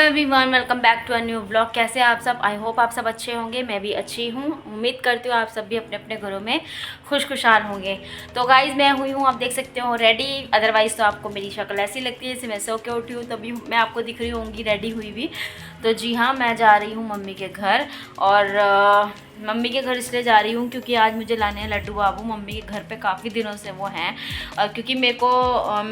Everyone, welcome back to a new blog. कैसे हैं आप सब? आई होप आप सब अच्छे होंगे। मैं भी अच्छी हूँ। उम्मीद करती हूँ आप सब भी अपने अपने घरों में खुशखुशाल होंगे। तो गाइज़ मैं हुई हूँ, आप देख सकते हो, रेडी। अदरवाइज़ तो आपको मेरी शक्ल ऐसी लगती है जैसे मैं सो के उठी हूँ, तभी मैं आपको दिख रही होंगी रेडी हुई भी। तो जी हाँ, मैं जा रही हूँ मम्मी के घर। और मम्मी के घर इसलिए जा रही हूँ क्योंकि आज मुझे लाने हैं लड्डू बाबू। मम्मी के घर पे काफ़ी दिनों से वो हैं। और क्योंकि मेरे को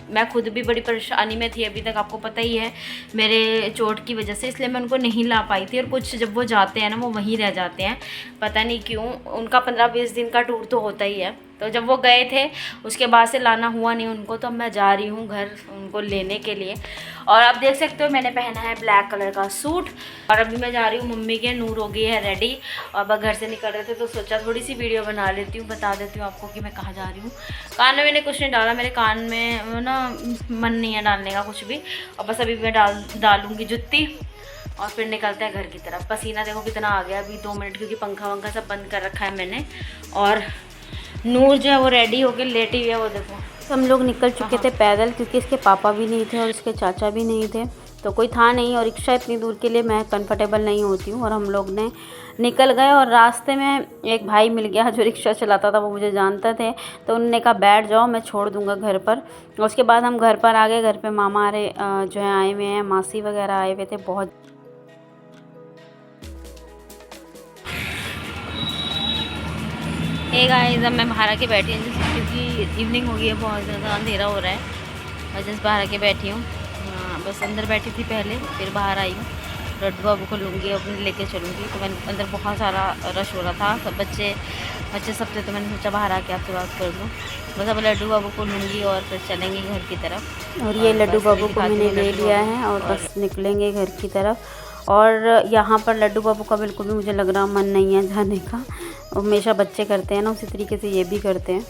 मैं खुद भी बड़ी परेशानी में थी अभी तक, आपको पता ही है, मेरे चोट की वजह से, इसलिए मैं उनको नहीं ला पाई थी। और कुछ जब वो जाते हैं ना, वो वहीं रह जाते हैं, पता नहीं क्यों। उनका 15-20 दिन का टूर तो होता ही है। तो जब वो गए थे उसके बाद से लाना हुआ नहीं उनको, तो अब मैं जा रही हूँ घर उनको लेने के लिए। और आप देख सकते हो मैंने पहना है ब्लैक कलर का सूट। और अभी मैं जा रही हूँ मम्मी के। नूर हो गई है रेडी और अब घर से निकल रहे थे, तो सोचा थोड़ी सी वीडियो बना लेती हूँ, बता देती हूँ आपको कि मैं कहाँ जा रही हूँ। कान में मैंने कुछ नहीं डाला, मेरे कान में ना मन नहीं है डालने का कुछ भी। और बस अभी मैं डालूँगी जुत्ती और फिर निकलते हैं घर की तरफ। पसीना देखो कितना आ गया अभी 2 मिनट, क्योंकि पंखा वंखा सब बंद कर रखा है मैंने। और नूर जो है वो रेडी होके लेटी हुई है, वो देखो। तो हम लोग निकल चुके थे पैदल, क्योंकि इसके पापा भी नहीं थे और इसके चाचा भी नहीं थे, तो कोई था नहीं। और रिक्शा इतनी दूर के लिए मैं कंफर्टेबल नहीं होती हूँ। और हम लोग ने निकल गए और रास्ते में एक भाई मिल गया जो रिक्शा चलाता था, वो मुझे जानते थे, तो उन्होंने कहा बैठ जाओ, मैं छोड़ दूँगा घर पर। उसके बाद हम घर पर आ गए। घर पर मामा जो है आए हुए हैं, मासी वगैरह आए हुए थे बहुत। एक गाइस, अब मैं बाहर आके बैठी हूँ क्योंकि इवनिंग हो गई है, बहुत ज़्यादा अंधेरा हो रहा है। और जस्ट बाहर आके बैठी हूँ। हाँ, बस अंदर बैठी थी पहले, फिर बाहर आई हूँ। लड्डू बाबू को लूँगी, अपने लेके चलूँगी। तो मैंने अंदर बहुत सारा रश हो रहा था, सब बच्चे सब थे, तो मैंने सोचा बाहर आके आपसे बात कर दूँ। बस अब लड्डू बाबू को लूँगी और फिर चलेंगे घर की तरफ। और ये लड्डू बाबू को मैंने ले लिया है और बस निकलेंगे घर की तरफ। और यहाँ पर लड्डू बाबू का बिल्कुल भी मुझे लग रहा मन नहीं है जाने का। हमेशा बच्चे करते हैं ना, उसी तरीके से ये भी करते हैं।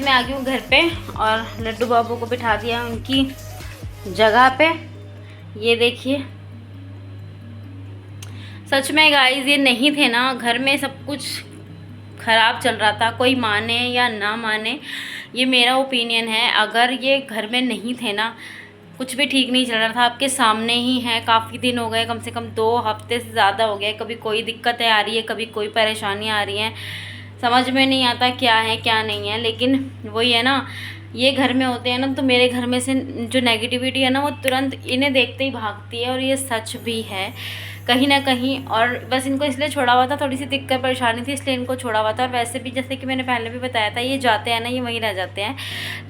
मैं आ गई हूँ घर पे और लड्डू बाबू को बिठा दिया उनकी जगह पे। ये देखिए, सच में गाइस ये नहीं थे ना घर में, सब कुछ ख़राब चल रहा था। कोई माने या ना माने, ये मेरा ओपिनियन है। अगर ये घर में नहीं थे ना, कुछ भी ठीक नहीं चल रहा था। आपके सामने ही है, काफ़ी दिन हो गए, कम से कम 2 हफ्ते से ज़्यादा हो गए। कभी कोई दिक्कतें आ रही है, कभी कोई परेशानी आ रही है, समझ में नहीं आता क्या है क्या नहीं है। लेकिन वही है ना, ये घर में होते हैं ना, तो मेरे घर में से जो नेगेटिविटी है ना, वो तुरंत इन्हें देखते ही भागती है। और ये सच भी है कहीं ना कहीं। और बस इनको इसलिए छोड़ा हुआ था, थोड़ी सी दिक्कत परेशानी थी, इसलिए इनको छोड़ा हुआ था। और वैसे भी जैसे कि मैंने पहले भी बताया था, ये जाते हैं ना, ये वहीं रह जाते हैं,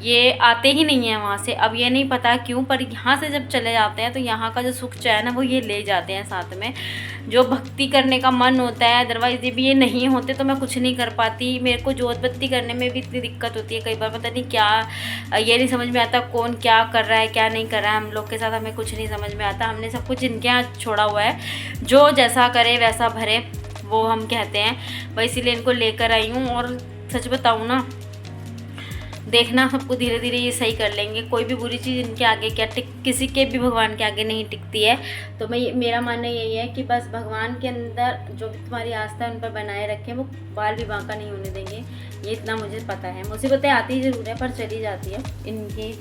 ये आते ही नहीं हैं वहाँ से। अब ये नहीं पता क्यों, पर यहाँ से जब चले जाते हैं तो यहाँ का जो सुख चैन है वो ये ले जाते हैं साथ में, जो भक्ति करने का मन होता है। अदरवाइज़ ये भी ये नहीं होते तो मैं कुछ नहीं कर पाती। मेरे को जोत बत्ती करने में भी इतनी दिक्कत होती है कई बार, पता नहीं क्या, ये नहीं समझ में आता कौन क्या कर रहा है क्या नहीं कर रहा है। हम लोग के साथ हमें कुछ नहीं समझ में आता। हमने सब कुछ इनके यहाँ छोड़ा हुआ है, जो जैसा करे वैसा भरे, वो हम कहते हैं। वही इसीलिए इनको लेकर आई हूँ। और सच बताऊँ ना, देखना सबको धीरे धीरे ये सही कर लेंगे। कोई भी बुरी चीज़ इनके आगे क्या किसी के भी भगवान के आगे नहीं टिकती है। तो मेरा मानना यही है कि बस भगवान के अंदर जो भी तुम्हारी आस्था है उन पर बनाए रखें, वो बाल विवाह का नहीं होने देंगे। ये इतना मुझे पता है। मुसीबतें आती ज़रूर है पर चली जाती है इनकी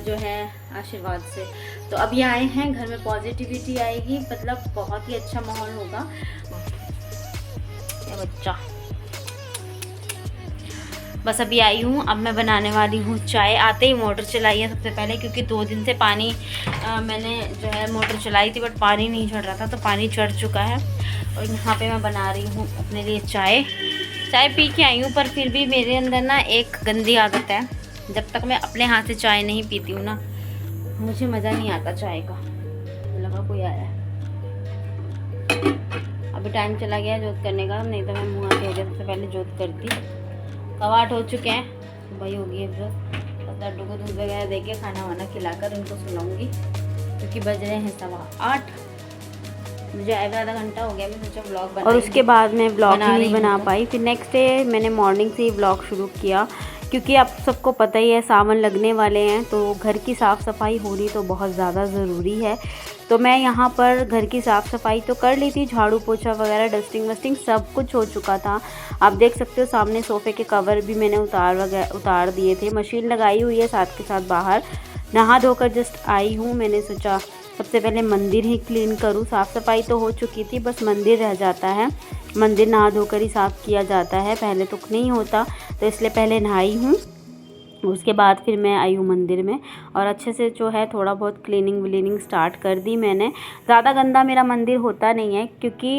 जो है आशीर्वाद से। तो अब ये आए हैं घर में, पॉजिटिविटी आएगी, मतलब बहुत ही अच्छा माहौल होगा। ये बच्चा, बस अभी आई हूँ। अब मैं बनाने वाली हूँ चाय। आते ही मोटर चलाई है सबसे पहले, क्योंकि 2 दिन से पानी मैंने जो है मोटर चलाई थी, बट पानी नहीं चढ़ रहा था, तो पानी चढ़ चुका है। और यहाँ पे मैं बना रही हूँ अपने लिए चाय पी के आई हूँ। पर फिर भी मेरे अंदर ना एक गंदी आदत है, जब तक मैं अपने हाथ से चाय नहीं पीती हूँ ना, मुझे मज़ा नहीं आता चाय का। लगा कोई आया है। अभी टाइम चला गया जोत करने का, नहीं तो मैं मुँह आके हो गया सबसे पहले जोत करती। 8:15 हो चुके हैं, सुबह हो गई है। बस लड्डू को दूध वगैरह दे के खाना वाना खिलाकर उनको सुलाऊंगी, क्योंकि बज रहे हैं 8:15। मुझे आधा घंटा हो गया, मैं सोचा व्लॉग बना। और उसके बाद मैं व्लॉग नहीं बना पाई। फिर नेक्स्ट डे मैंने मॉर्निंग से ही व्लॉग शुरू किया, क्योंकि आप सबको पता ही है सावन लगने वाले हैं, तो घर की साफ़ सफाई होनी तो बहुत ज़्यादा ज़रूरी है। तो मैं यहाँ पर घर की साफ़ सफाई तो कर ली थी, झाड़ू पोछा वगैरह, डस्टिंग वस्टिंग सब कुछ हो चुका था। आप देख सकते हो सामने सोफ़े के कवर भी मैंने उतार दिए थे। मशीन लगाई हुई है साथ के साथ बाहर, नहा धोकर जस्ट आई हूँ। मैंने सोचा सबसे पहले मंदिर ही क्लीन करूँ। साफ़ सफाई तो हो चुकी थी, बस मंदिर रह जाता है। मंदिर नहा धोकर ही साफ़ किया जाता है, पहले तो नहीं होता, तो इसलिए पहले नहाई हूँ। उसके बाद फिर मैं आई हूँ मंदिर में और अच्छे से जो है थोड़ा बहुत क्लीनिंग व्लीनिंग स्टार्ट कर दी मैंने। ज़्यादा गंदा मेरा मंदिर होता नहीं है क्योंकि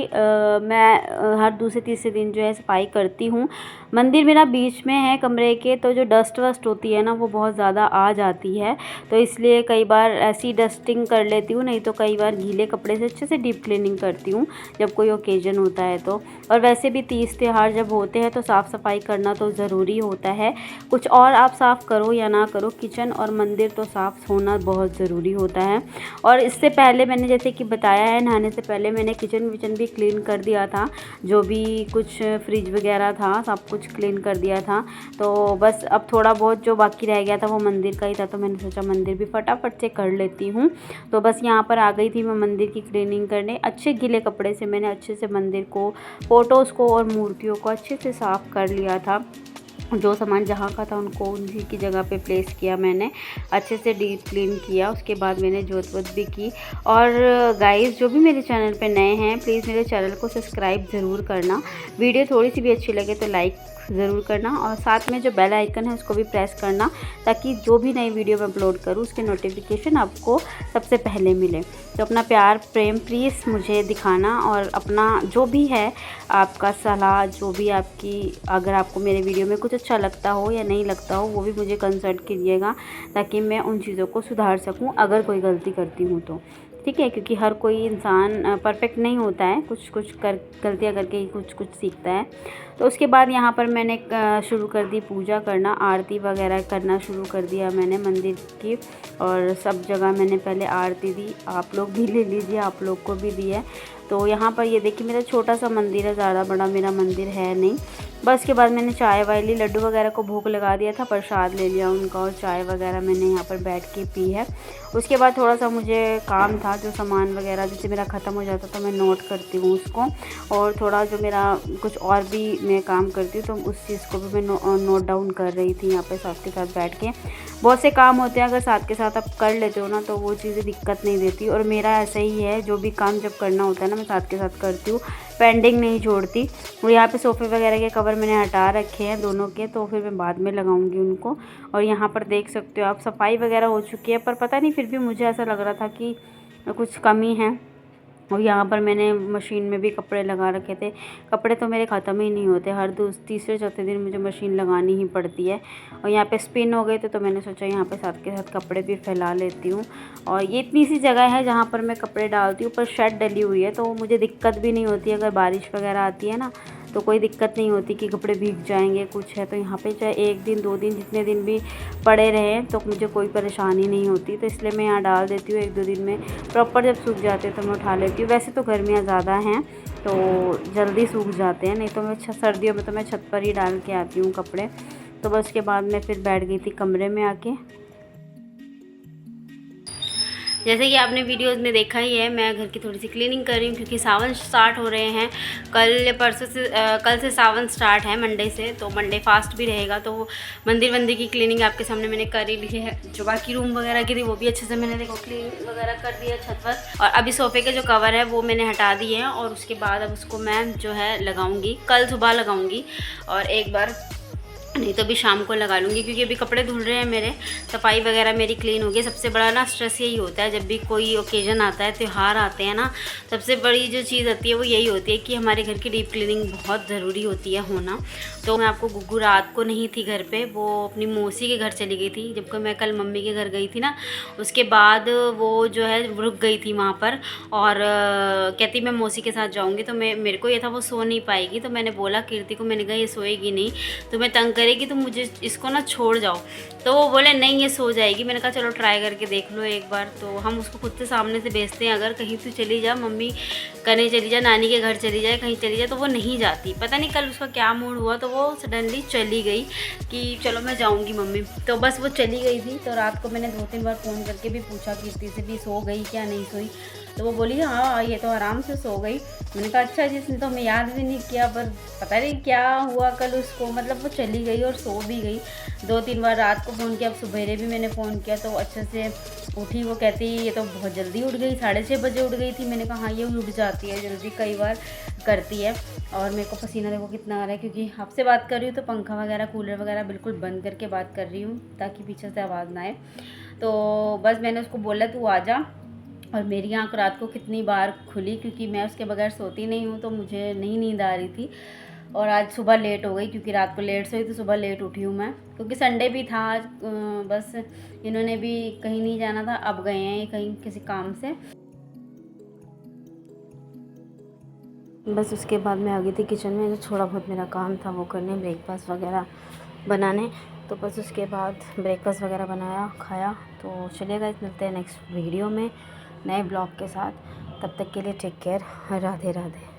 मैं हर दूसरे तीसरे दिन जो है सफाई करती हूँ। मंदिर मेरा बीच में है कमरे के, तो जो डस्ट वस्ट होती है ना वो बहुत ज़्यादा आ जाती है, तो इसलिए कई बार ऐसी डस्टिंग कर लेती हूँ, नहीं तो कई बार गीले कपड़े से अच्छे से डीप क्लीनिंग करती हूँ जब कोई ओकेजन होता है तो। और वैसे भी तीज त्यौहार जब होते हैं तो साफ़ सफाई करना तो ज़रूरी होता है। कुछ और आप साफ़ करो या ना करो, किचन और मंदिर तो साफ़ होना बहुत ज़रूरी होता है। और इससे पहले मैंने जैसे कि बताया है, नहाने से पहले मैंने किचन विचन भी क्लीन कर दिया था, जो भी कुछ फ्रिज वगैरह था सब कुछ क्लीन कर दिया था। तो बस अब थोड़ा बहुत जो बाकी रह गया था वो मंदिर का ही था, तो मैंने सोचा मंदिर भी फटाफट से कर लेती हूँ। तो बस यहाँ पर आ गई थी मैं मंदिर की क्लीनिंग करने। अच्छे गीले कपड़े से मैंने अच्छे से मंदिर को, फ़ोटोज़ को और मूर्तियों को अच्छे से साफ़ कर लिया था। जो सामान जहाँ का था उनको उन्हीं की जगह पे प्लेस किया मैंने, अच्छे से डीप क्लीन किया। उसके बाद मैंने जोत वोत भी की। और गाइस जो भी मेरे चैनल पे नए हैं प्लीज़ मेरे चैनल को सब्सक्राइब ज़रूर करना। वीडियो थोड़ी सी भी अच्छी लगे तो लाइक ज़रूर करना और साथ में जो बेल आइकन है उसको भी प्रेस करना, ताकि जो भी नई वीडियो मैं अपलोड करूँ उसके नोटिफिकेशन आपको सबसे पहले मिले। तो अपना प्यार प्रेम प्लीज़ मुझे दिखाना और अपना जो भी है आपका सलाह, जो भी आपकी, अगर आपको मेरे वीडियो में कुछ अच्छा लगता हो या नहीं लगता हो वो भी मुझे कंसल्ट कीजिएगा, ताकि मैं उन चीज़ों को सुधार सकूं अगर कोई गलती करती हूं तो। ठीक है, क्योंकि हर कोई इंसान परफेक्ट नहीं होता है, कुछ कुछ गलतियाँ करके ही कुछ कुछ सीखता है। तो उसके बाद यहाँ पर मैंने शुरू कर दी पूजा करना, आरती वगैरह करना शुरू कर दिया मैंने मंदिर की। और सब जगह मैंने पहले आरती दी, आप लोग भी ले लीजिए, आप लोग को भी दी है। तो यहाँ पर ये देखिए मेरा छोटा सा मंदिर है, ज़्यादा बड़ा मेरा मंदिर है नहीं। बस के बाद मैंने चाय वाय ली, लड्डू वगैरह को भोग लगा दिया था, प्रसाद ले लिया उनका और चाय वगैरह मैंने यहाँ पर बैठ के पी है। उसके बाद थोड़ा सा मुझे काम था, जो सामान वगैरह जैसे मेरा ख़त्म हो जाता तो मैं नोट करती हूँ उसको, और थोड़ा जो मेरा कुछ और भी मैं काम करती हूँ तो उस चीज़ को भी मैं नोट डाउन कर रही थी यहाँ पे साथ के साथ बैठ के। बहुत से काम होते हैं, अगर साथ के साथ आप कर लेते हो ना तो वो चीज़ें दिक्कत नहीं देती, और मेरा ऐसा ही है, जो भी काम जब करना होता है ना मैं साथ के साथ करती हूँ, पेंडिंग नहीं छोड़ती। और यहाँ पे सोफ़े वगैरह के कवर मैंने हटा रखे हैं दोनों के, तो फिर मैं बाद में लगाऊंगी उनको। और यहाँ पर देख सकते हो आप सफाई वगैरह हो चुकी है, पर पता नहीं फिर भी मुझे ऐसा लग रहा था कि कुछ कमी है। और यहाँ पर मैंने मशीन में भी कपड़े लगा रखे थे। कपड़े तो मेरे ख़त्म ही नहीं होते, हर तीसरे चौथे दिन मुझे मशीन लगानी ही पड़ती है। और यहाँ पे स्पिन हो गए थे तो मैंने सोचा यहाँ पे साथ के साथ कपड़े भी फैला लेती हूँ। और ये इतनी सी जगह है जहाँ पर मैं कपड़े डालती हूँ, पर शेड डली हुई है तो मुझे दिक्कत भी नहीं होती। अगर बारिश वगैरह आती है ना तो कोई दिक्कत नहीं होती कि कपड़े भीग जाएंगे कुछ है, तो यहाँ पे चाहे 1 दिन 2 दिन जितने दिन भी पड़े रहें तो मुझे कोई परेशानी नहीं होती। तो इसलिए मैं यहाँ डाल देती हूँ, 1-2 दिन में प्रॉपर जब सूख जाते हैं तो मैं उठा लेती हूँ। वैसे तो गर्मियाँ ज़्यादा हैं तो जल्दी सूख जाते हैं, नहीं तो मैं सर्दियों में तो मैं छत पर ही डाल के आती हूँ कपड़े। तो बस के बाद मैं फिर बैठ गई थी कमरे में आके। जैसे कि आपने वीडियोज़ में देखा ही है, मैं घर की थोड़ी सी क्लीनिंग कर रही हूँ क्योंकि सावन स्टार्ट हो रहे हैं। कल से सावन स्टार्ट है, मंडे से, तो मंडे फास्ट भी रहेगा। तो मंदिर की क्लीनिंग आपके सामने मैंने कर ही ली है। जो बाकी रूम वगैरह की थी वो भी अच्छे से मैंने देखो क्लीन वगैरह कर दिया छत पर। और अभी सोफ़े के जो कवर है वो मैंने हटा दिए हैं, और उसके बाद अब उसको मैं जो है लगाऊँगी, कल सुबह लगाऊँगी और एक बार, नहीं तो अभी शाम को लगा लूँगी, क्योंकि अभी कपड़े धुल रहे हैं मेरे, सफाई वगैरह मेरी क्लीन हो गई। सबसे बड़ा ना स्ट्रेस यही होता है जब भी कोई ओकेजन आता है, त्यौहार आते हैं ना, सबसे बड़ी जो चीज़ आती है वो यही होती है कि हमारे घर की डीप क्लीनिंग बहुत ज़रूरी होती है होना। तो मैं आपको गुग्गू रात को नहीं थी घर पे, वो अपनी मौसी के घर चली गई थी। जबकि मैं कल मम्मी के घर गई थी ना, उसके बाद वो जो है रुक गई थी वहाँ पर, और कहती मैं मौसी के साथ जाऊँगी। तो मेरे को ये था वो सो नहीं पाएगी, तो मैंने बोला कीर्ति को, मैंने कहा ये सोएगी नहीं तो मैं तंग करेगी तो मुझे इसको ना छोड़ जाओ। तो वो बोले नहीं ये सो जाएगी। मैंने कहा चलो ट्राई करके देख लो एक बार। तो हम उसको खुद से सामने से भेजते हैं, अगर कहीं तू चली जा, मम्मी कहीं चली जा, नानी के घर चली जाए, कहीं चली जाए, तो वो नहीं जाती। पता नहीं कल उसका क्या मूड हुआ, तो वो सडनली चली गई कि चलो मैं जाऊँगी मम्मी। तो बस वो चली गई थी। तो रात को मैंने 2-3 बार फ़ोन करके भी पूछा कीर्ति से भी सो गई क्या नहीं सोई, तो वो बोली हाँ ये तो आराम से सो गई। मैंने कहा अच्छा जिसने तो हमें याद भी नहीं किया, पर पता नहीं क्या हुआ कल उसको, मतलब वो चली गई और सो भी गई। 2-3 बार रात को फ़ोन किया, अब सुबह भी मैंने फ़ोन किया तो अच्छे से उठी। वो कहती ये तो बहुत जल्दी उठ गई, 6:30 बजे उठ गई थी। मैंने कहा हाँ ये उठ जाती है जल्दी, कई बार करती है। और मेरे को पसीना देखो कितना आ रहा है, क्योंकि आपसे बात कर रही हूँ तो पंखा वगैरह कूलर वगैरह बिल्कुल बंद करके बात कर रही हूँ ताकि पीछे से आवाज़ ना आए। तो बस मैंने उसको बोला तू आ जा। और मेरी आँख रात को कितनी बार खुली, क्योंकि मैं उसके बगैर सोती नहीं हूँ, तो मुझे नहीं नींद आ रही थी। और आज सुबह लेट हो गई, क्योंकि रात को लेट सोई तो सुबह लेट उठी हूँ मैं, क्योंकि संडे भी था आज। बस इन्होंने भी कहीं नहीं जाना था, अब गए हैं ये कहीं किसी काम से। बस उसके बाद मैं आ गई थी किचन में, जो थोड़ा बहुत मेरा काम था वो करने, ब्रेकफास्ट वगैरह बनाने। तो बस उसके बाद ब्रेकफास्ट वगैरह बनाया, खाया। तो चलिएगा, मिलते हैं नेक्स्ट वीडियो में नए ब्लॉग के साथ। तब तक के लिए टेक केयर, राधे राधे।